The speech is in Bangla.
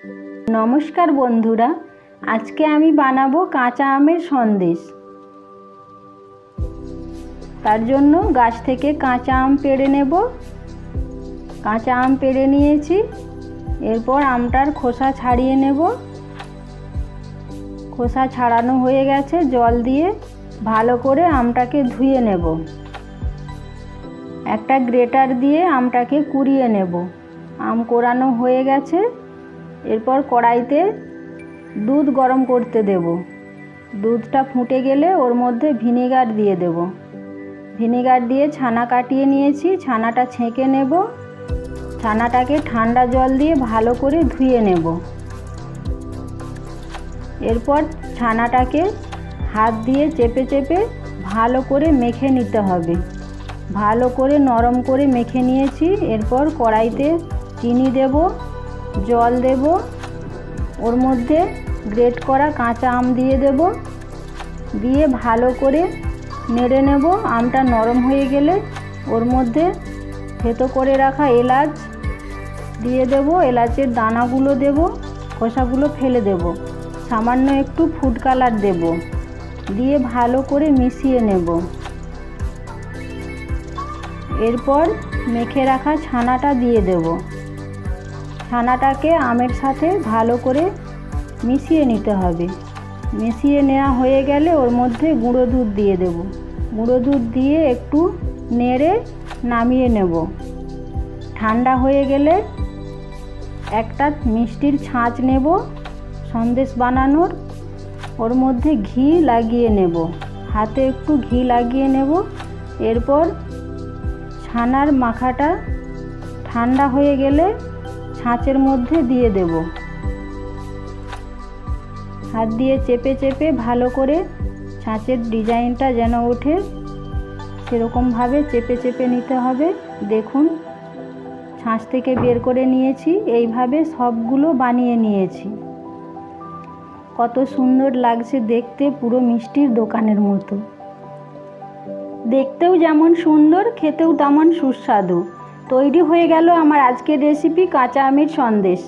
নমস্কার বন্ধুরা, আজকে আমি বানাবো কাঁচা আমের সন্দেশ। তার জন্য গাছ থেকে কাঁচা আম পেড়ে নেব। কাঁচা আম পেড়ে নিয়েছি। এরপর আমটার খোসা ছাড়িয়ে নেব। খোসা ছাড়ানো হয়ে গেছে, জল দিয়ে ভালো করে আমটাকে ধুয়ে নেব। একটা গ্রেটার দিয়ে আমটাকে কুড়িয়ে নেব। আম কোরানো হয়ে গেছে। এরপর কড়াইতে দুধ গরম করতে দেব। দুধটা ফুটে গেলে ওর মধ্যে ভিনেগার দিয়ে দেব। ভিনেগার দিয়ে ছানা কাটিয়ে নিয়েছি, ছানাটা ছেঁকে নেব। ছানাটাকে ঠান্ডা জল দিয়ে ভালো করে ধুয়ে নেব। এরপর ছানাটাকে হাত দিয়ে চেপে চেপে ভালো করে মেখে নিতে হবে। ভালো করে নরম করে মেখে নিয়েছি। এরপর কড়াইতে চিনি দেব, জল দেব, ওর মধ্যে গ্রেট করা কাঁচা আম দিয়ে দেব। দিয়ে ভালো করে নেড়ে নেব। আমটা নরম হয়ে গেলে ওর মধ্যে থেতো করে রাখা এলাচ দিয়ে দেব। এলাচের দানাগুলো দেব, খোসাগুলো ফেলে দেব। সামান্য একটু ফুড কালার দেব, দিয়ে ভালো করে মিশিয়ে নেব। এরপর মেখে রাখা ছানাটা দিয়ে দেব। ছানাটাকে আমের সাথে ভালো করে মিশিয়ে নিতে হবে। মিশিয়ে নেওয়া হয়ে গেলে ওর মধ্যে গুঁড়ো দুধ দিয়ে দেব। গুঁড়ো দুধ দিয়ে একটু নেড়ে নামিয়ে নেব। ঠান্ডা হয়ে গেলে একটা মিষ্টির ছাঁচ নেব সন্দেশ বানানোর। ওর মধ্যে ঘি লাগিয়ে নেব, হাতে একটু ঘি লাগিয়ে নেব। এরপর ছানার মাখাটা ঠান্ডা হয়ে গেলে ছাঁচের মধ্যে দিয়ে দেব। হাত দিয়ে চেপে চেপে ভালো করে ছাঁচের ডিজাইনটা যেন ওঠে সেরকমভাবে চেপে চেপে নিতে হবে। দেখুন, ছাঁচ থেকে বের করে নিয়েছি। এইভাবে সবগুলো বানিয়ে নিয়েছি। কত সুন্দর লাগছে দেখতে, পুরো মিষ্টির দোকানের মতো। দেখতেও যেমন সুন্দর, খেতেও তেমন সুস্বাদু। তৈরি হয়ে গেল আমার আজকের রেসিপি কাঁচা আমের সন্দেশ।